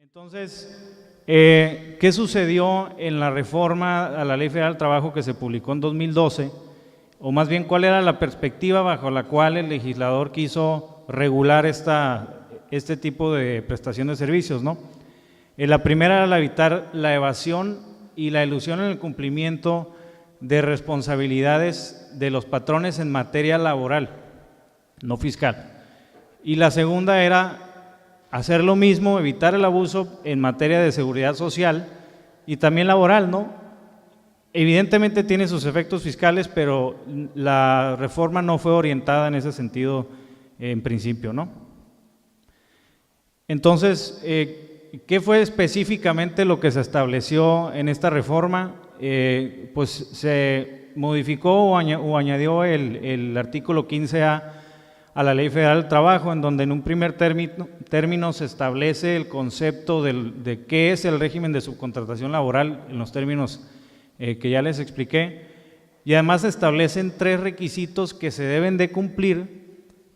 Entonces, ¿qué sucedió en la reforma a la Ley Federal del Trabajo que se publicó en 2012? O más bien, ¿cuál era la perspectiva bajo la cual el legislador quiso regular este tipo de prestación de servicios, ¿no? La primera era evitar la evasión y la elusión en el cumplimiento de responsabilidades de los patrones en materia laboral, no fiscal. Y la segunda era hacer lo mismo, evitar el abuso en materia de seguridad social y también laboral, ¿no? Evidentemente tiene sus efectos fiscales, pero la reforma no fue orientada en ese sentido en principio, ¿no? Entonces, ¿qué fue específicamente lo que se estableció en esta reforma? Pues se modificó o añadió el artículo 15A a la Ley Federal del Trabajo, en donde en un primer término se establece el concepto de qué es el régimen de subcontratación laboral en los términos que ya les expliqué, y además se establecen 3 requisitos que se deben de cumplir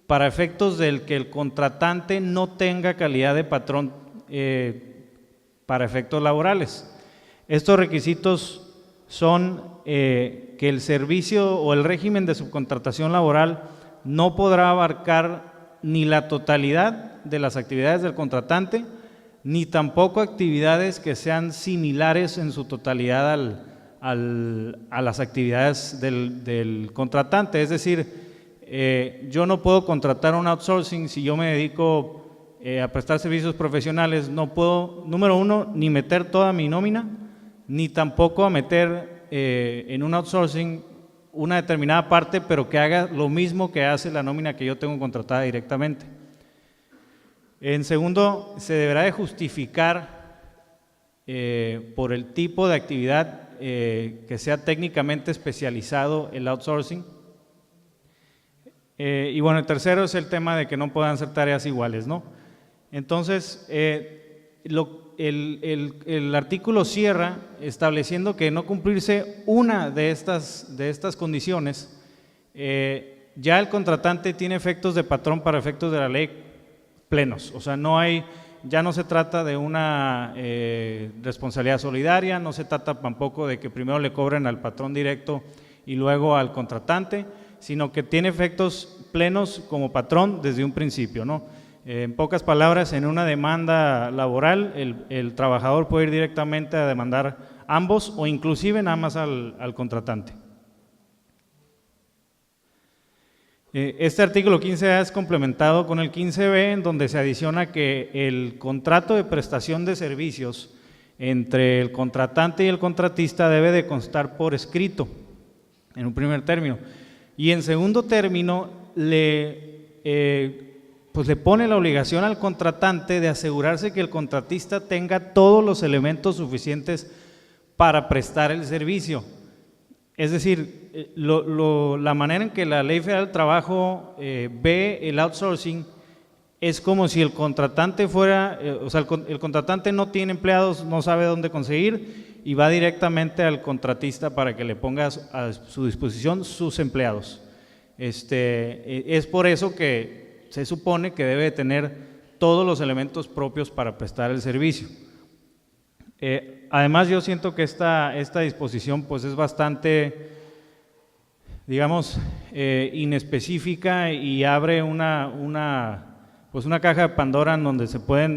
para efectos del que el contratante no tenga calidad de patrón para efectos laborales. Estos requisitos son que el servicio o el régimen de subcontratación laboral no podrá abarcar ni la totalidad de las actividades del contratante, ni tampoco actividades que sean similares en su totalidad a las actividades del contratante. Es decir, yo no puedo contratar un outsourcing si yo me dedico a prestar servicios profesionales. No puedo, número uno, ni meter toda mi nómina, ni tampoco a meter en un outsourcing una determinada parte, pero que haga lo mismo que hace la nómina que yo tengo contratada directamente. En segundo, se deberá de justificar por el tipo de actividad que sea técnicamente especializado el outsourcing. Y bueno, el tercero es el tema de que no puedan ser tareas iguales, ¿no? Entonces, el artículo cierra estableciendo que no cumplirse una de estas condiciones, ya el contratante tiene efectos de patrón para efectos de la ley plenos. O sea, ya no se trata de una responsabilidad solidaria, no se trata tampoco de que primero le cobren al patrón directo y luego al contratante, sino que tiene efectos plenos como patrón desde un principio, ¿no? En pocas palabras, en una demanda laboral, el trabajador puede ir directamente a demandar ambos o inclusive nada más al contratante. Este artículo 15A es complementado con el 15B, en donde se adiciona que el contrato de prestación de servicios entre el contratante y el contratista debe de constar por escrito, en un primer término. Y en segundo término, pues le pone la obligación al contratante de asegurarse que el contratista tenga todos los elementos suficientes para prestar el servicio. Es decir, la manera en que la Ley Federal del Trabajo ve el outsourcing es como si el contratante fuera, o sea, el contratante no tiene empleados, no sabe dónde conseguir y va directamente al contratista para que le ponga a su disposición sus empleados. Es por eso que se supone que debe tener todos los elementos propios para prestar el servicio. Además, yo siento que esta disposición pues es bastante, digamos, inespecífica y abre una caja de Pandora en donde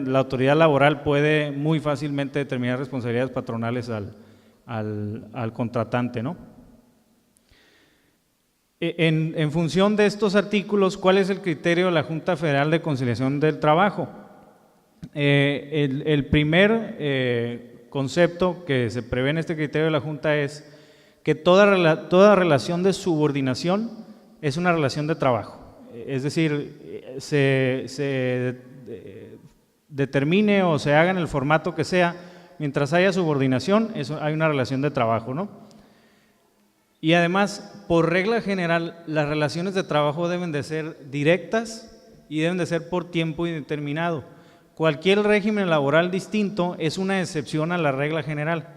la autoridad laboral puede muy fácilmente determinar responsabilidades patronales al contratante, ¿no? En función de estos artículos, ¿cuál es el criterio de la Junta Federal de Conciliación del Trabajo? El primer concepto que se prevé en este criterio de la Junta es que toda relación de subordinación es una relación de trabajo. Es decir, se determine o se haga en el formato que sea, mientras haya subordinación, hay una relación de trabajo, ¿no? Y además, por regla general, las relaciones de trabajo deben de ser directas y deben de ser por tiempo indeterminado. Cualquier régimen laboral distinto es una excepción a la regla general.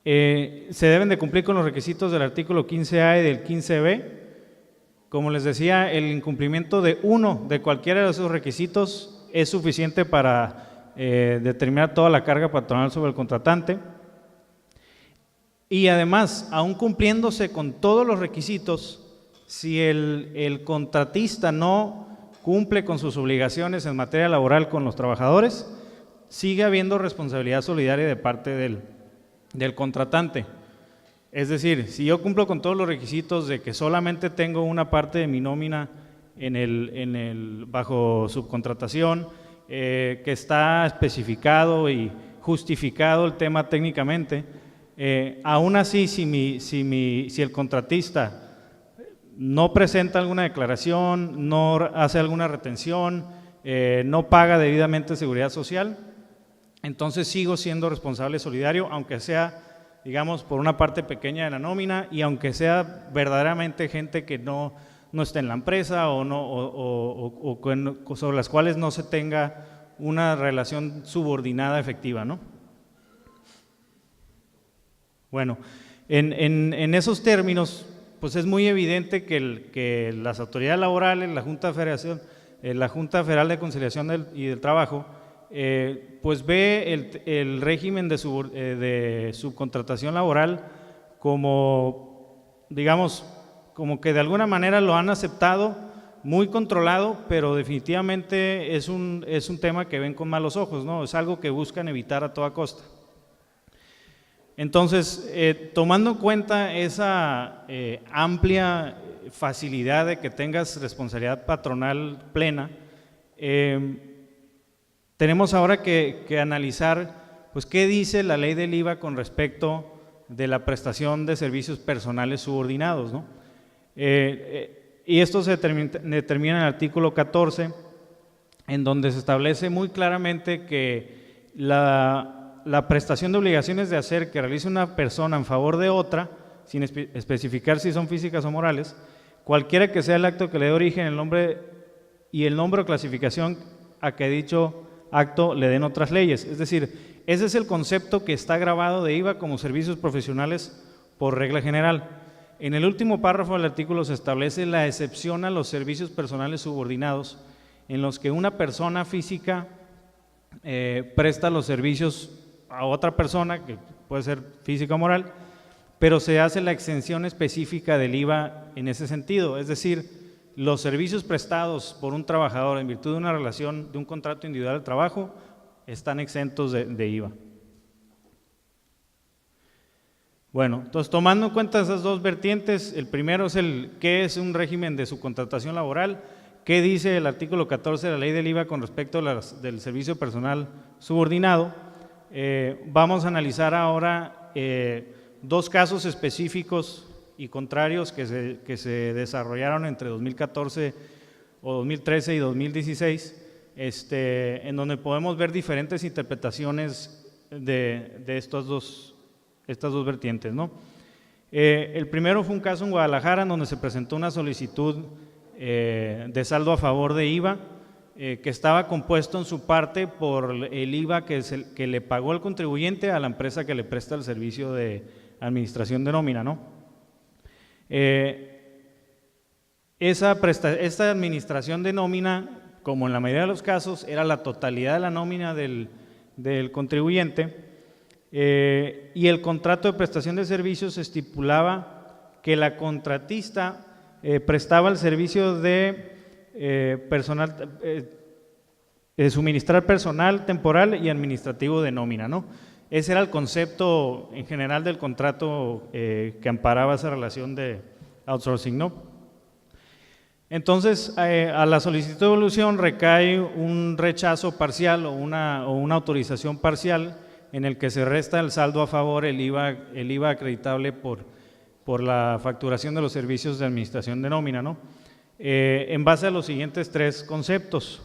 Se deben de cumplir con los requisitos del artículo 15A y del 15B. Como les decía, el incumplimiento de uno de cualquiera de esos requisitos es suficiente para determinar toda la carga patronal sobre el contratante. Y además, aún cumpliéndose con todos los requisitos, si el contratista no cumple con sus obligaciones en materia laboral con los trabajadores, sigue habiendo responsabilidad solidaria de parte del contratante. Es decir, si yo cumplo con todos los requisitos de que solamente tengo una parte de mi nómina bajo subcontratación, que está especificado y justificado el tema técnicamente, aún así si el contratista no presenta alguna declaración, no hace alguna retención, no paga debidamente seguridad social, entonces sigo siendo responsable solidario, aunque sea, digamos, por una parte pequeña de la nómina y aunque sea verdaderamente gente que no esté en la empresa o sobre las cuales no se tenga una relación subordinada efectiva, ¿no? Bueno, en esos términos, pues es muy evidente que las autoridades laborales, la Junta Federal de Conciliación y del Trabajo, pues ve el régimen de subcontratación laboral como, digamos, como que de alguna manera lo han aceptado, muy controlado, pero definitivamente es un tema que ven con malos ojos, ¿no? Es algo que buscan evitar a toda costa. Entonces, tomando en cuenta esa amplia facilidad de que tengas responsabilidad patronal plena, tenemos ahora que analizar, pues, qué dice la ley del IVA con respecto de la prestación de servicios personales subordinados, ¿no? Y esto se determina en el artículo 14, en donde se establece muy claramente que la prestación de obligaciones de hacer que realice una persona en favor de otra, sin especificar si son físicas o morales, cualquiera que sea el acto que le dé origen, el nombre o clasificación a que dicho acto le den otras leyes. Es decir, ese es el concepto que está grabado de IVA como servicios profesionales por regla general. En el último párrafo del artículo se establece la excepción a los servicios personales subordinados, en los que una persona física presta los servicios a otra persona, que puede ser física o moral, pero se hace la exención específica del IVA en ese sentido. Es decir, los servicios prestados por un trabajador en virtud de una relación, de un contrato individual de trabajo, están exentos de IVA. Bueno, entonces, tomando en cuenta esas dos vertientes, el primero es qué es un régimen de subcontratación laboral, qué dice el artículo 14 de la ley del IVA con respecto del servicio personal subordinado. Vamos a analizar ahora dos casos específicos y contrarios que se desarrollaron entre 2014 o 2013 y 2016, en donde podemos ver diferentes interpretaciones de estas dos vertientes, ¿no? El primero fue un caso en Guadalajara, en donde se presentó una solicitud de saldo a favor de IVA, que estaba compuesto en su parte por el IVA que le pagó el contribuyente a la empresa que le presta el servicio de administración de nómina, ¿no? Esta administración de nómina, como en la mayoría de los casos, era la totalidad de la nómina del contribuyente, y el contrato de prestación de servicios estipulaba que la contratista prestaba el servicio de suministrar personal temporal y administrativo de nómina, ¿no? Ese era el concepto en general del contrato que amparaba esa relación de outsourcing, ¿no? Entonces, a la solicitud de devolución recae un rechazo parcial o una autorización parcial en el que se resta el saldo a favor, el IVA acreditable por la facturación de los servicios de administración de nómina, ¿no? En base a los siguientes tres conceptos.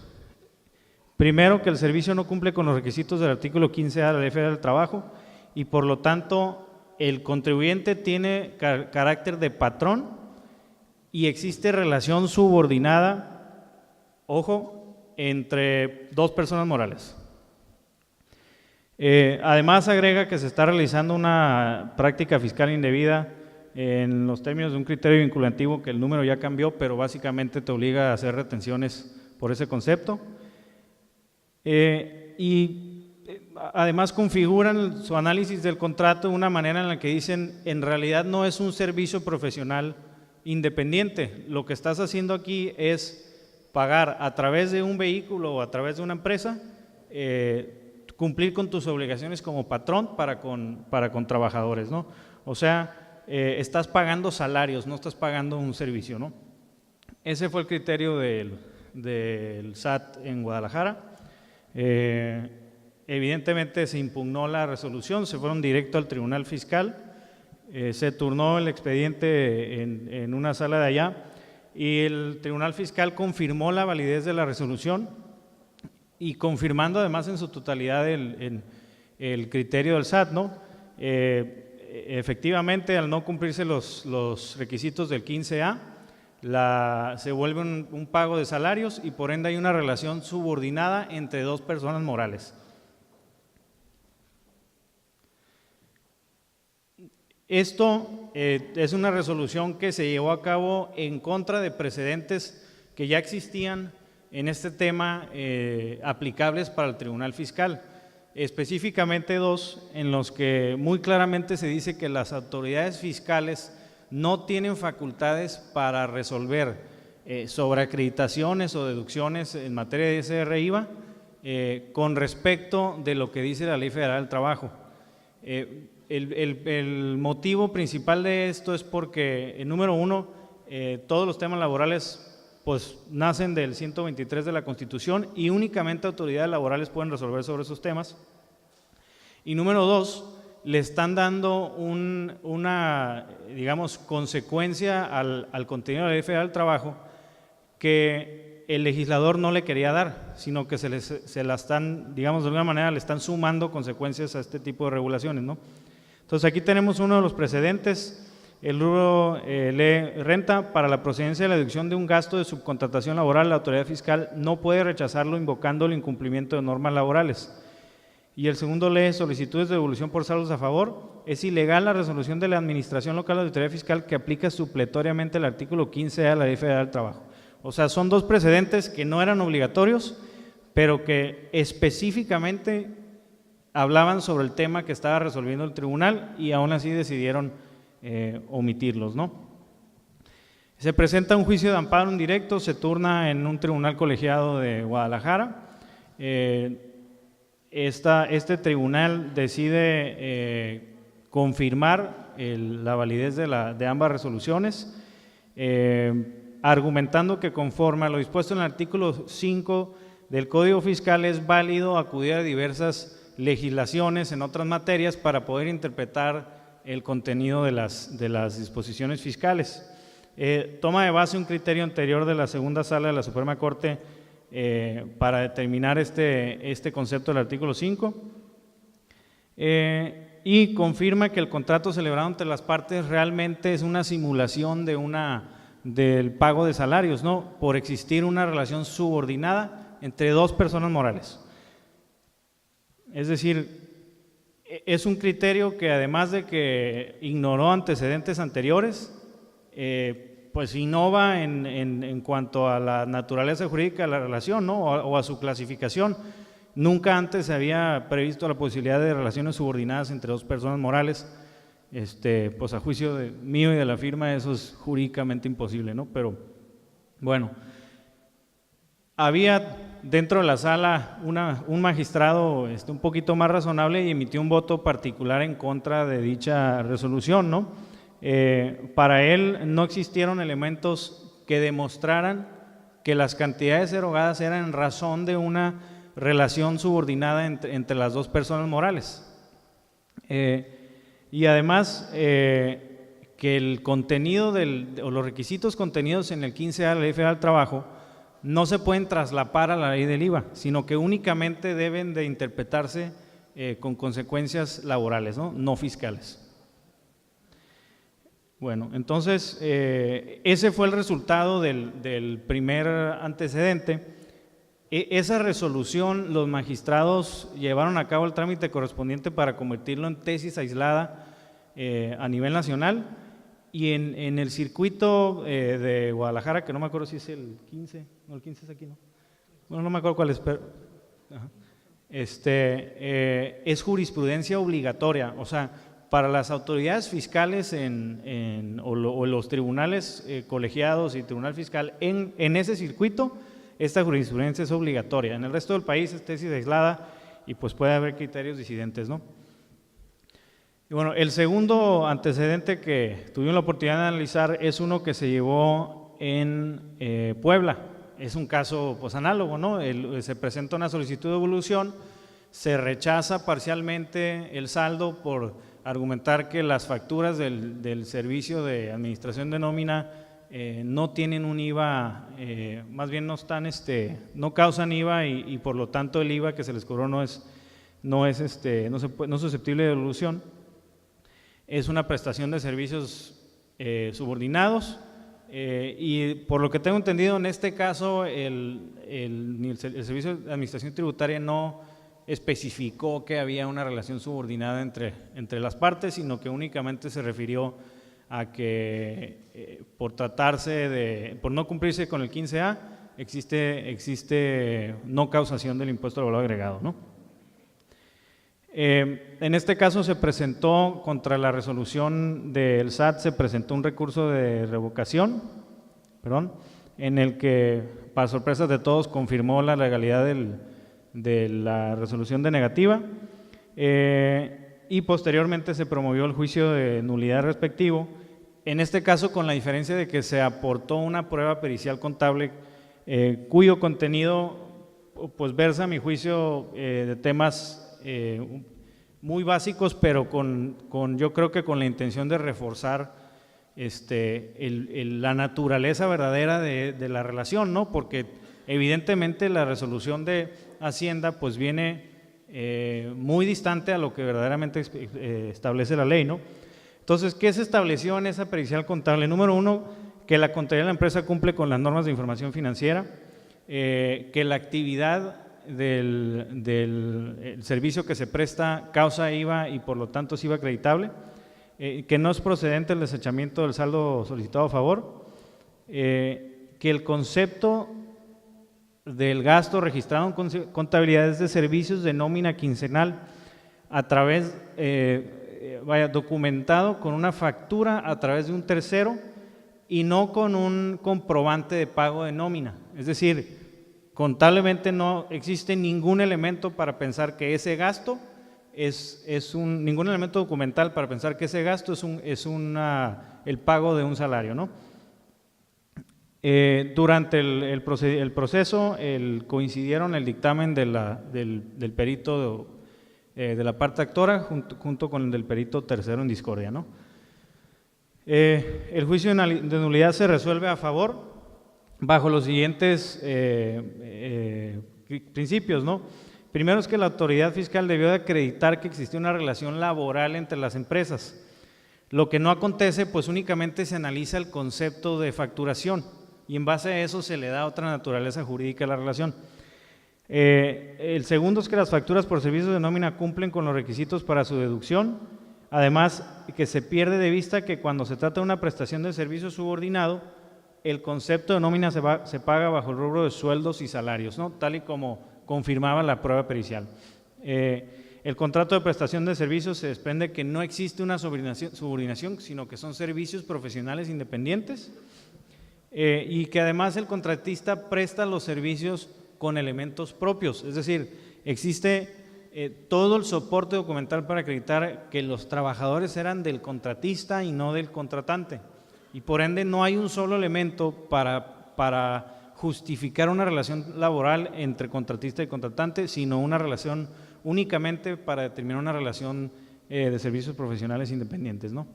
Primero, que el servicio no cumple con los requisitos del artículo 15A de la Ley Federal del Trabajo y por lo tanto el contribuyente tiene carácter de patrón y existe relación subordinada, ojo, entre dos personas morales. Además agrega que se está realizando una práctica fiscal indebida en los términos de un criterio vinculativo que el número ya cambió, pero básicamente te obliga a hacer retenciones por ese concepto. Además configuran su análisis del contrato de una manera en la que dicen, en realidad no es un servicio profesional independiente, lo que estás haciendo aquí es pagar a través de un vehículo o a través de una empresa, cumplir con tus obligaciones como patrón para con trabajadores, ¿no? O sea, estás pagando salarios, no estás pagando un servicio, ¿no? Ese fue el criterio del SAT en Guadalajara. Evidentemente se impugnó la resolución, se fueron directo al Tribunal Fiscal, se turnó el expediente en una sala de allá y el Tribunal Fiscal confirmó la validez de la resolución y confirmando además en su totalidad el criterio del SAT, ¿no? Efectivamente, al no cumplirse los requisitos del 15A, se vuelve un pago de salarios y por ende hay una relación subordinada entre dos personas morales. Esto es una resolución que se llevó a cabo en contra de precedentes que ya existían en este tema aplicables para el Tribunal Fiscal, específicamente dos en los que muy claramente se dice que las autoridades fiscales no tienen facultades para resolver sobre acreditaciones o deducciones en materia de SR/IVA con respecto de lo que dice la Ley Federal del Trabajo. El motivo principal de esto es porque, número uno, todos los temas laborales pues nacen del 123 de la Constitución y únicamente autoridades laborales pueden resolver sobre esos temas. Y número dos, le están dando una, digamos, consecuencia al contenido de la Ley Federal del Trabajo que el legislador no le quería dar, sino que se la están, digamos, de alguna manera le están sumando consecuencias a este tipo de regulaciones, ¿no? Entonces aquí tenemos uno de los precedentes, el rubro renta. Para la procedencia de la deducción de un gasto de subcontratación laboral, la autoridad fiscal no puede rechazarlo invocando el incumplimiento de normas laborales. Y el segundo solicitudes de devolución por saldos a favor. Es ilegal la resolución de la Administración Local de Autoridad Fiscal que aplica supletoriamente el artículo 15A de la Ley Federal del Trabajo. O sea, son dos precedentes que no eran obligatorios, pero que específicamente hablaban sobre el tema que estaba resolviendo el tribunal y aún así decidieron omitirlos, ¿no? Se presenta un juicio de amparo indirecto, se turna en un tribunal colegiado de Guadalajara. Este tribunal decide confirmar la validez de ambas resoluciones, argumentando que conforme a lo dispuesto en el artículo 5 del Código Fiscal es válido acudir a diversas legislaciones en otras materias para poder interpretar el contenido de las disposiciones fiscales. Toma de base un criterio anterior de la segunda sala de la Suprema Corte para determinar este concepto del artículo 5 y confirma que el contrato celebrado entre las partes realmente es una simulación del pago de salarios, ¿no? Por existir una relación subordinada entre dos personas morales. Es decir, es un criterio que además de que ignoró antecedentes anteriores, pues innova en cuanto a la naturaleza jurídica de la relación, ¿no? o a su clasificación. Nunca antes se había previsto la posibilidad de relaciones subordinadas entre dos personas morales. Pues a juicio mío y de la firma eso es jurídicamente imposible, ¿no? Pero bueno, había dentro de la sala un magistrado un poquito más razonable y emitió un voto particular en contra de dicha resolución, ¿no? Para él no existieron elementos que demostraran que las cantidades erogadas eran en razón de una relación subordinada entre las dos personas morales. Y además que el contenido o los requisitos contenidos en el 15A de la Ley Federal del Trabajo no se pueden traslapar a la ley del IVA, sino que únicamente deben de interpretarse con consecuencias laborales, no fiscales. Bueno, entonces ese fue el resultado del primer antecedente. Esa resolución los magistrados llevaron a cabo el trámite correspondiente para convertirlo en tesis aislada a nivel nacional y en el circuito de Guadalajara, que no me acuerdo si es el 15, no, el 15 es aquí, ¿no? Bueno, no me acuerdo cuál es, pero es jurisprudencia obligatoria, o sea, para las autoridades fiscales o los tribunales colegiados y tribunal fiscal en ese circuito, esta jurisprudencia es obligatoria. En el resto del país es tesis aislada y pues puede haber criterios disidentes, ¿no? Y bueno, el segundo antecedente que tuvimos la oportunidad de analizar es uno que se llevó en Puebla. Es un caso pues análogo, ¿no? Se presenta una solicitud de devolución, se rechaza parcialmente el saldo por argumentar que las facturas del servicio de administración de nómina no tienen un IVA, más bien no están, no causan IVA y por lo tanto el IVA que se les cobró no es susceptible de devolución. Es una prestación de servicios subordinados y por lo que tengo entendido en este caso el Servicio de Administración Tributaria no especificó que había una relación subordinada entre las partes, sino que únicamente se refirió a que por no cumplirse con el 15A existe no causación del impuesto al valor agregado, ¿no? En este caso se presentó contra la resolución del SAT, se presentó un recurso de revocación, en el que, para sorpresa de todos, confirmó la legalidad de la resolución denegativa y posteriormente se promovió el juicio de nulidad respectivo, en este caso con la diferencia de que se aportó una prueba pericial contable cuyo contenido pues versa a mi juicio de temas muy básicos, pero yo creo que con la intención de reforzar la naturaleza verdadera de la relación, ¿no? Porque evidentemente la resolución de Hacienda pues viene muy distante a lo que verdaderamente establece la ley, ¿no? Entonces, ¿qué se estableció en esa pericial contable? Número uno, que la contabilidad de la empresa cumple con las normas de información financiera, que la actividad del servicio que se presta causa IVA y por lo tanto es IVA acreditable, que no es procedente el desechamiento del saldo solicitado a favor, que el concepto del gasto registrado en contabilidades de servicios de nómina quincenal a través, documentado con una factura a través de un tercero y no con un comprobante de pago de nómina, es decir, contablemente no existe ningún elemento para pensar que ese gasto ningún elemento documental para pensar que ese gasto es el pago de un salario, ¿no? Durante el proceso coincidieron el dictamen del perito de la parte actora junto con el del perito tercero en discordia, ¿no? El juicio de nulidad se resuelve a favor bajo los siguientes principios, ¿no? Primero es que la autoridad fiscal debió de acreditar que existía una relación laboral entre las empresas. Lo que no acontece, pues únicamente se analiza el concepto de facturación y en base a eso se le da otra naturaleza jurídica a la relación. El segundo es que las facturas por servicios de nómina cumplen con los requisitos para su deducción. Además, que se pierde de vista que cuando se trata de una prestación de servicio subordinado, el concepto de nómina se paga bajo el rubro de sueldos y salarios, ¿no? Tal y como confirmaba la prueba pericial. El contrato de prestación de servicios se desprende que no existe una subordinación, sino que son servicios profesionales independientes y que además el contratista presta los servicios con elementos propios, es decir, existe todo el soporte documental para acreditar que los trabajadores eran del contratista y no del contratante. Y por ende no hay un solo elemento para justificar una relación laboral entre contratista y contratante, sino una relación únicamente para determinar una relación de servicios profesionales independientes, ¿no?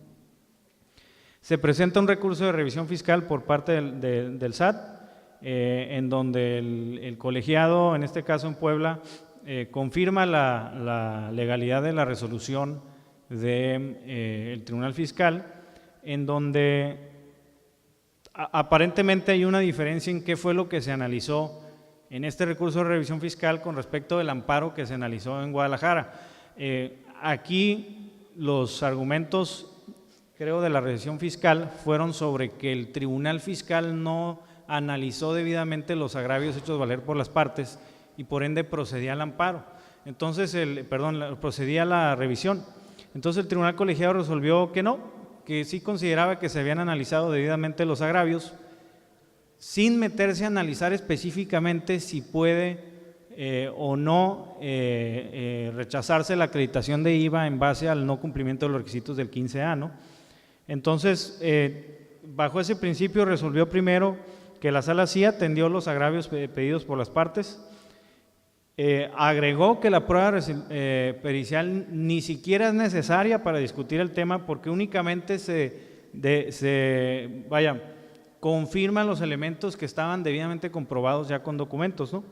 Se presenta un recurso de revisión fiscal por parte del SAT, en donde el colegiado, en este caso en Puebla, confirma la legalidad de la resolución del Tribunal Fiscal, en donde aparentemente hay una diferencia en qué fue lo que se analizó en este recurso de revisión fiscal con respecto del amparo que se analizó en Guadalajara. Aquí los argumentos, creo, de la revisión fiscal fueron sobre que el Tribunal Fiscal no analizó debidamente los agravios hechos valer por las partes y por ende procedía al amparo. entonces, procedía a la revisión. Entonces el tribunal colegiado resolvió que no, que sí consideraba que se habían analizado debidamente los agravios, sin meterse a analizar específicamente si puede o no rechazarse la acreditación de IVA en base al no cumplimiento de los requisitos del 15A, ¿no? Entonces, bajo ese principio resolvió primero que la sala sí atendió los agravios pedidos por las partes, agregó que la prueba pericial ni siquiera es necesaria para discutir el tema porque únicamente confirman los elementos que estaban debidamente comprobados ya con documentos, ¿no?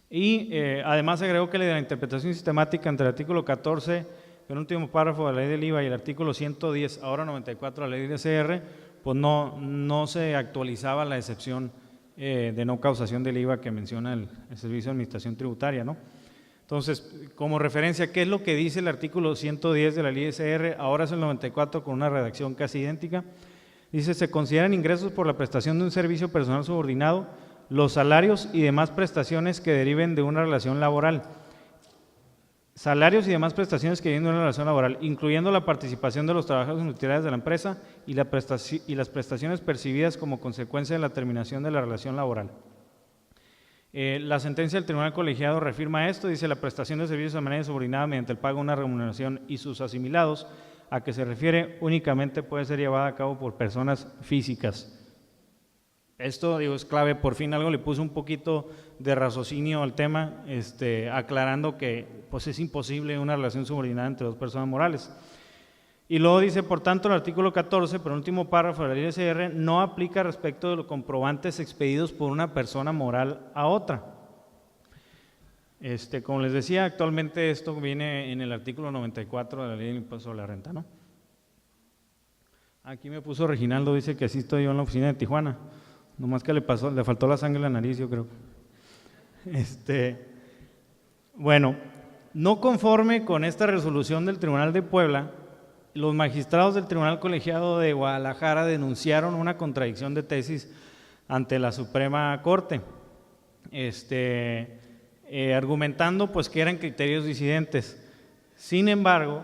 Y además agregó que la interpretación sistemática entre el artículo 14, penúltimo párrafo de la ley del IVA y el artículo 110, ahora 94 de la ley del CR, pues no se actualizaba la excepción de no causación del IVA que menciona el Servicio de Administración Tributaria, ¿no? Entonces, como referencia, ¿qué es lo que dice el artículo 110 de la ley SR? Ahora es el 94 con una redacción casi idéntica. Dice, se consideran ingresos por la prestación de un servicio personal subordinado los salarios y demás prestaciones que deriven de una relación laboral. Salarios y demás prestaciones que deriven de una relación laboral, incluyendo la participación de los trabajadores en utilidades de la empresa y las prestaciones percibidas como consecuencia de la terminación de la relación laboral. La sentencia del tribunal colegiado reafirma esto, dice la prestación de servicios de manera subordinada mediante el pago de una remuneración y sus asimilados, a que se refiere únicamente puede ser llevada a cabo por personas físicas. Esto, digo, es clave, por fin algo le puso un poquito de raciocinio al tema, aclarando que pues es imposible una relación subordinada entre dos personas morales. Y luego dice, por tanto, el artículo 14, penúltimo párrafo de la ley SR, no aplica respecto de los comprobantes expedidos por una persona moral a otra. Como les decía, actualmente esto viene en el artículo 94 de la ley del impuesto sobre la renta, ¿no? Aquí me puso Reginaldo, dice que así estoy yo en la oficina de Tijuana, nomás que le faltó la sangre en la nariz, yo creo. Bueno, no conforme con esta resolución del Tribunal de Puebla, los magistrados del Tribunal Colegiado de Guadalajara denunciaron una contradicción de tesis ante la Suprema Corte, argumentando pues que eran criterios disidentes. Sin embargo,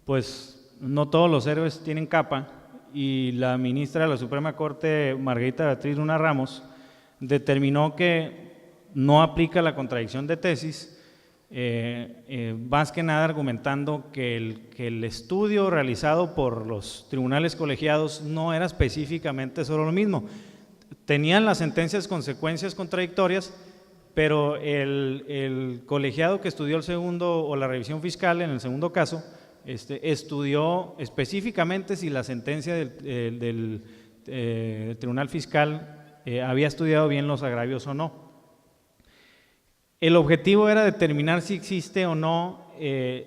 pues no todos los héroes tienen capa y la ministra de la Suprema Corte, Margarita Beatriz Luna Ramos, determinó que no aplica la contradicción de tesis, más que nada argumentando que el estudio realizado por los tribunales colegiados no era específicamente sobre lo mismo. Tenían las sentencias consecuencias contradictorias, pero el colegiado que estudió el segundo o la revisión fiscal en el segundo caso, estudió específicamente si la sentencia del tribunal fiscal había estudiado bien los agravios o no. El objetivo era determinar si existe o no,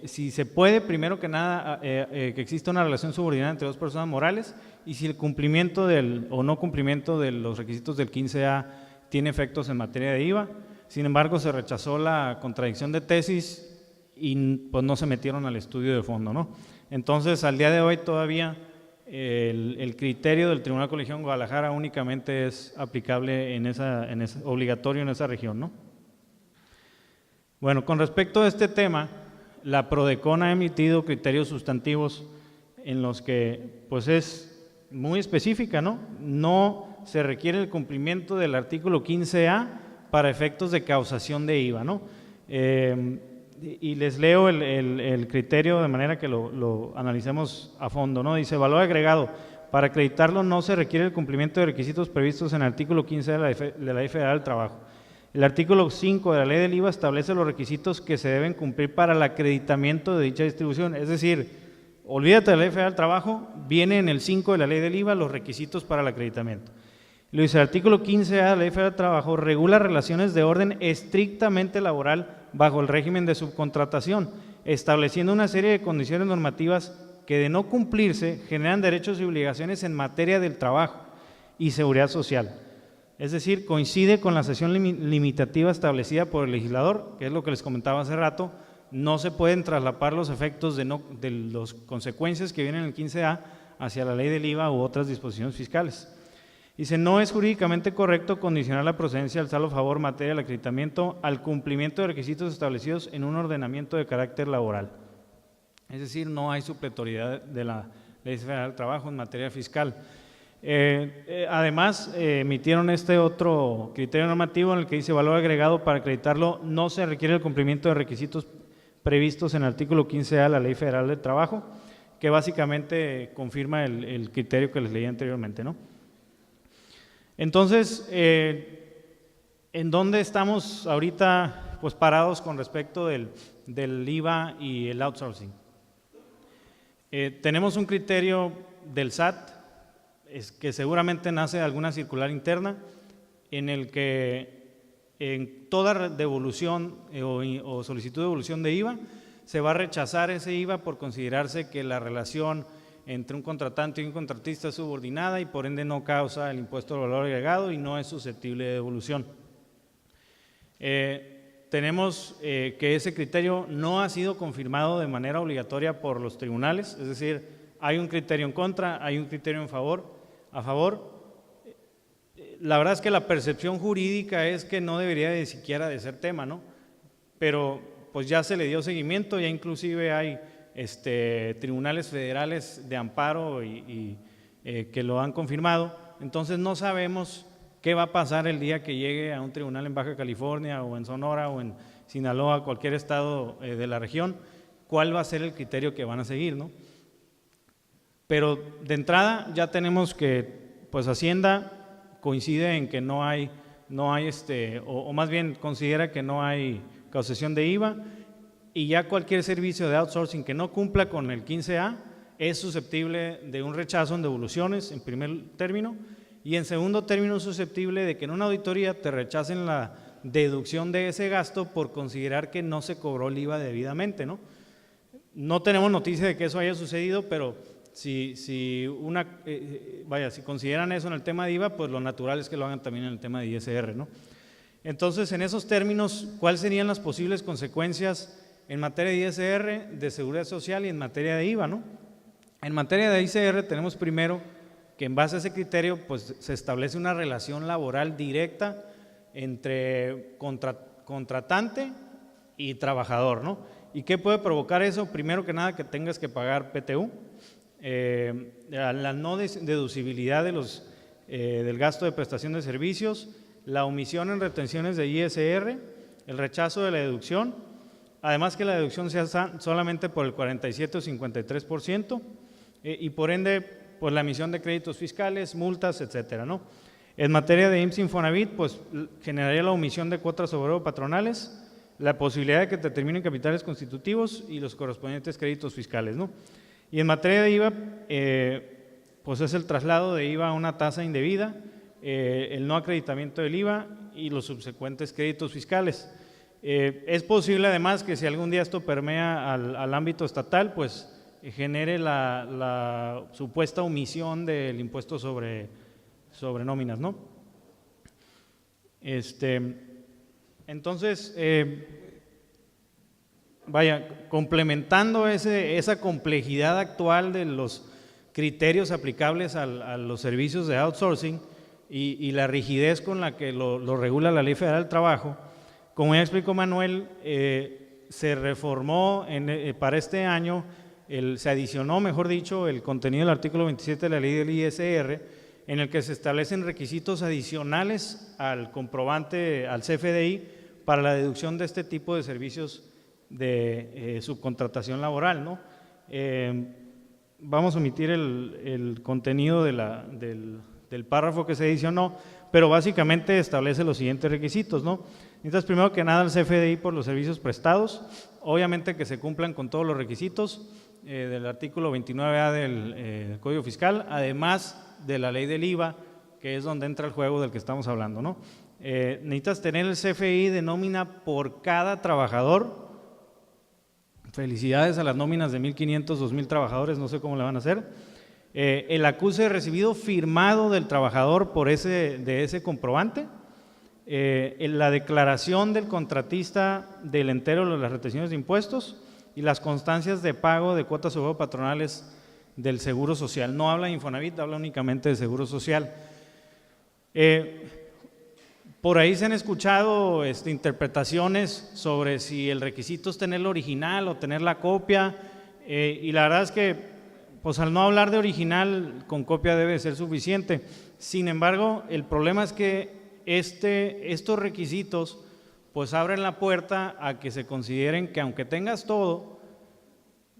si se puede, primero que nada, que exista una relación subordinada entre dos personas morales y si el cumplimiento o no cumplimiento de los requisitos del 15A tiene efectos en materia de IVA. Sin embargo, se rechazó la contradicción de tesis y pues no se metieron al estudio de fondo, ¿no? Entonces, al día de hoy todavía el criterio del Tribunal Colegiado en Guadalajara únicamente es aplicable obligatorio en esa región, ¿no? Bueno, con respecto a este tema, la PRODECON ha emitido criterios sustantivos en los que pues es muy específica, ¿no? No se requiere el cumplimiento del artículo 15A para efectos de causación de IVA, ¿no? Y les leo el criterio de manera que lo analicemos a fondo, ¿no? Dice, valor agregado, para acreditarlo no se requiere el cumplimiento de requisitos previstos en el artículo 15 de la Ley Federal del Trabajo. El artículo 5 de la Ley del IVA establece los requisitos que se deben cumplir para el acreditamiento de dicha distribución, es decir, olvídate de la Ley Federal del Trabajo, viene en el 5 de la Ley del IVA los requisitos para el acreditamiento. Lo dice, el artículo 15A de la Ley Federal del Trabajo regula relaciones de orden estrictamente laboral bajo el régimen de subcontratación, estableciendo una serie de condiciones normativas que de no cumplirse generan derechos y obligaciones en materia del trabajo y seguridad social. Es decir, coincide con la sanción limitativa establecida por el legislador, que es lo que les comentaba hace rato, no se pueden traslapar los efectos de las consecuencias que vienen en el 15A hacia la ley del IVA u otras disposiciones fiscales. Dice, no es jurídicamente correcto condicionar la procedencia del saldo a favor en materia del acreditamiento al cumplimiento de requisitos establecidos en un ordenamiento de carácter laboral. Es decir, no hay supletoriedad de la Ley Federal del Trabajo en materia fiscal. Además, emitieron este otro criterio normativo en el que dice valor agregado para acreditarlo no se requiere el cumplimiento de requisitos previstos en el artículo 15A de la Ley Federal del Trabajo, que básicamente confirma el criterio que les leí anteriormente, ¿no? Entonces, ¿en dónde estamos ahorita pues parados con respecto del IVA y el outsourcing? Tenemos un criterio del SAT que seguramente nace de alguna circular interna en el que en toda devolución o solicitud de devolución de IVA se va a rechazar ese IVA por considerarse que la relación entre un contratante y un contratista es subordinada y por ende no causa el impuesto al valor agregado y no es susceptible de devolución. Tenemos que ese criterio no ha sido confirmado de manera obligatoria por los tribunales, es decir, hay un criterio en contra, hay un criterio a favor. La verdad es que la percepción jurídica es que no debería de siquiera de ser tema, ¿no? Pero pues ya se le dio seguimiento, ya inclusive hay tribunales federales de amparo que lo han confirmado, entonces no sabemos qué va a pasar el día que llegue a un tribunal en Baja California o en Sonora o en Sinaloa, cualquier estado de la región, cuál va a ser el criterio que van a seguir, ¿no? Pero de entrada ya tenemos que pues Hacienda coincide en que no hay o más bien considera que no hay causación de IVA, y ya cualquier servicio de outsourcing que no cumpla con el 15A es susceptible de un rechazo en devoluciones en primer término, y en segundo término es susceptible de que en una auditoría te rechacen la deducción de ese gasto por considerar que no se cobró el IVA debidamente, ¿no? No tenemos noticia de que eso haya sucedido, pero si consideran eso en el tema de IVA, pues lo natural es que lo hagan también en el tema de ISR, ¿no? Entonces, en esos términos, ¿cuáles serían las posibles consecuencias en materia de ISR, de seguridad social y en materia de IVA, ¿no? En materia de ISR tenemos primero que en base a ese criterio pues se establece una relación laboral directa entre contratante y trabajador, ¿no? ¿Y qué puede provocar eso? Primero que nada, que tengas que pagar PTU, la no deducibilidad del gasto de prestación de servicios, la omisión en retenciones de ISR, el rechazo de la deducción, además que la deducción sea solamente por el 47 o 53%, y por ende, pues la emisión de créditos fiscales, multas, etcétera, ¿no? En materia de IMSS Infonavit, pues generaría la omisión de cuotas sobre patronales, la posibilidad de que te terminen capitales constitutivos y los correspondientes créditos fiscales, ¿no? Y en materia de IVA, pues es el traslado de IVA a una tasa indebida, el no acreditamiento del IVA y los subsecuentes créditos fiscales. Es posible además que si algún día esto permea al ámbito estatal, pues genere la supuesta omisión del impuesto sobre nóminas, ¿no? Entonces, complementando esa complejidad actual de los criterios aplicables a los servicios de outsourcing y la rigidez con la que lo regula la Ley Federal del Trabajo, como ya explicó Manuel, se reformó para este año, se adicionó, mejor dicho, el contenido del artículo 27 de la ley del ISR, en el que se establecen requisitos adicionales al comprobante, al CFDI, para la deducción de este tipo de servicios de subcontratación laboral, ¿no? Vamos a omitir el contenido del párrafo que se adicionó, pero básicamente establece los siguientes requisitos, ¿no? Necesitas primero que nada el CFDI por los servicios prestados, obviamente que se cumplan con todos los requisitos del artículo 29A del Código Fiscal, además de la ley del IVA, que es donde entra el juego del que estamos hablando, ¿no? Necesitas tener el CFDI de nómina por cada trabajador. Felicidades a las nóminas de 1,500, 2,000 trabajadores, no sé cómo le van a hacer. El acuse recibido firmado del trabajador de ese comprobante, la declaración del contratista del entero de las retenciones de impuestos y las constancias de pago de cuotas sobre patronales del Seguro Social. No habla de Infonavit, habla únicamente de Seguro Social. Por ahí se han escuchado interpretaciones sobre si el requisito es tener la original o tener la copia, y la verdad es que pues al no hablar de original, con copia debe ser suficiente. Sin embargo, el problema es que estos requisitos pues abren la puerta a que se consideren que aunque tengas todo,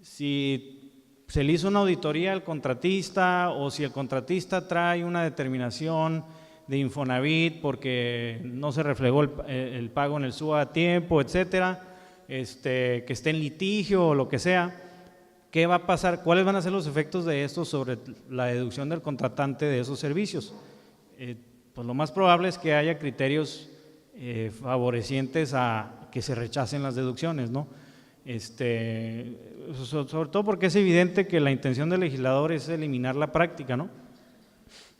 si se le hizo una auditoría al contratista o si el contratista trae una determinación de Infonavit porque no se reflejó el pago en el SUA a tiempo, etcétera, que esté en litigio o lo que sea, ¿qué va a pasar? ¿Cuáles van a ser los efectos de esto sobre la deducción del contratante de esos servicios? Pues lo más probable es que haya criterios favorecientes a que se rechacen las deducciones, ¿no? Sobre todo porque es evidente que la intención del legislador es eliminar la práctica, ¿no?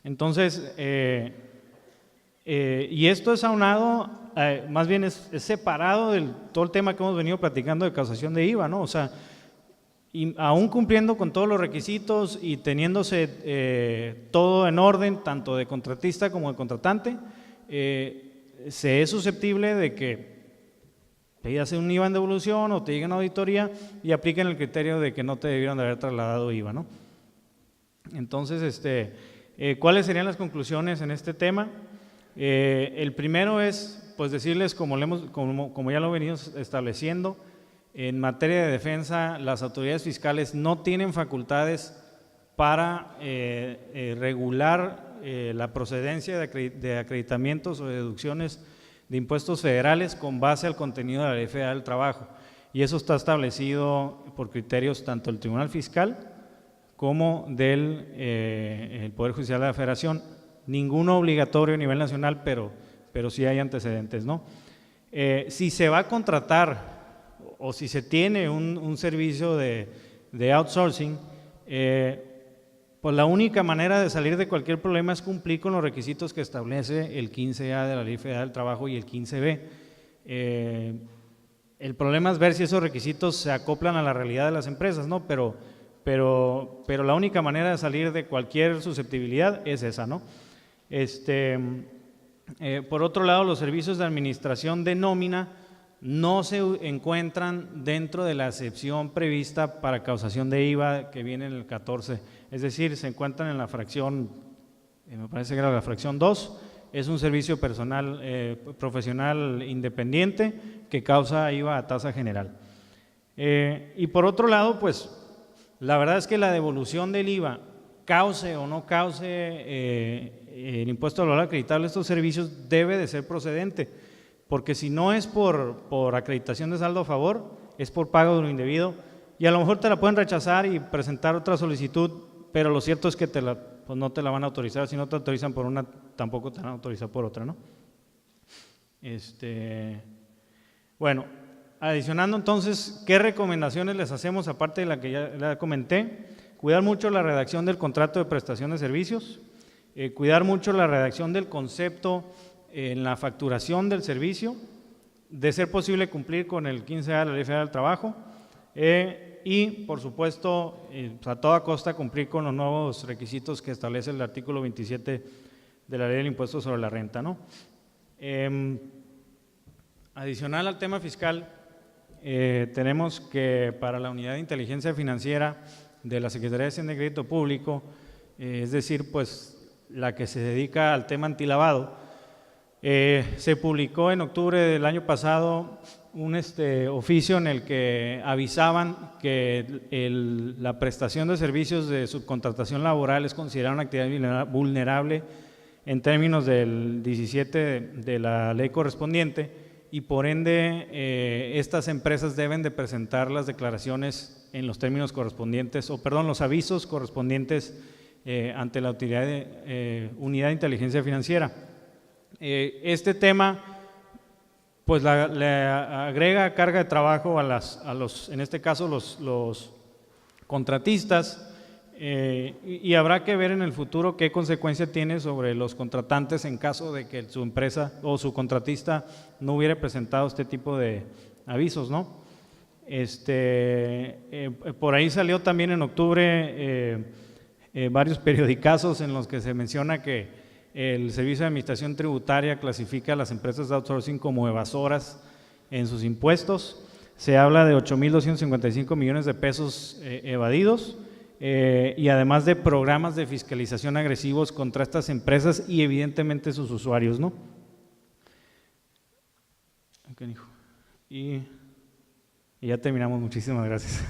Entonces, y esto es aunado, más bien es separado del todo el tema que hemos venido platicando de causación de IVA, ¿no? O sea, y aún cumpliendo con todos los requisitos y teniéndose todo en orden, tanto de contratista como de contratante, se es susceptible de que te pidas un IVA en devolución o te lleguen a auditoría y apliquen el criterio de que no te debieron de haber trasladado IVA, ¿no? Entonces, ¿cuáles serían las conclusiones en este tema? El primero es, pues decirles, como ya lo venimos estableciendo, en materia de defensa, las autoridades fiscales no tienen facultades para regular la procedencia de acreditamientos o deducciones de impuestos federales con base al contenido de la Ley Federal del Trabajo. Y eso está establecido por criterios tanto del Tribunal Fiscal como del el Poder Judicial de la Federación. Ninguno obligatorio a nivel nacional, pero sí hay antecedentes, ¿no? Si se va a contratar o si se tiene un servicio de outsourcing, pues la única manera de salir de cualquier problema es cumplir con los requisitos que establece el 15A de la Ley Federal del Trabajo y el 15B. El problema es ver si esos requisitos se acoplan a la realidad de las empresas, ¿no? Pero la única manera de salir de cualquier susceptibilidad es esa, ¿no? Por otro lado, los servicios de administración de nómina no se encuentran dentro de la excepción prevista para causación de IVA que viene en el 14, es decir, se encuentran en la fracción, me parece que era la fracción 2, es un servicio profesional independiente que causa IVA a tasa general. Y por otro lado, pues la verdad es que la devolución del IVA, cause o no cause el impuesto al valor acreditable de estos servicios, debe de ser procedente, porque si no es por acreditación de saldo a favor, es por pago de lo indebido, y a lo mejor te la pueden rechazar y presentar otra solicitud, pero lo cierto es que pues no te la van a autorizar. Si no te autorizan por una, tampoco te van a autorizar por otra, ¿no? Bueno, adicionando entonces, ¿qué recomendaciones les hacemos aparte de la que ya comenté? Cuidar mucho la redacción del contrato de prestación de servicios, cuidar mucho la redacción del concepto en la facturación del servicio, de ser posible cumplir con el 15A de la Ley Federal del Trabajo, y por supuesto a toda costa cumplir con los nuevos requisitos que establece el artículo 27 de la Ley del Impuesto sobre la Renta, ¿no? Adicional al tema fiscal, tenemos que para la Unidad de Inteligencia Financiera de la Secretaría de Hacienda y Crédito Público, es decir, pues la que se dedica al tema antilavado, se publicó en octubre del año pasado un oficio en el que avisaban que la prestación de servicios de subcontratación laboral es considerada una actividad vulnerable en términos del 17 de la ley correspondiente, y por ende estas empresas deben de presentar las declaraciones en los términos correspondientes, los avisos correspondientes ante la Unidad de Inteligencia Financiera. Este tema pues le agrega carga de trabajo a los, en este caso los contratistas, y habrá que ver en el futuro qué consecuencia tiene sobre los contratantes en caso de que su empresa o su contratista no hubiera presentado este tipo de avisos, ¿no? Por ahí salió también en octubre varios periodicazos en los que se menciona que el Servicio de Administración Tributaria clasifica a las empresas de outsourcing como evasoras en sus impuestos. Se habla de 8.255 millones de pesos evadidos, y además de programas de fiscalización agresivos contra estas empresas y evidentemente sus usuarios, ¿no? Y ya terminamos, muchísimas gracias.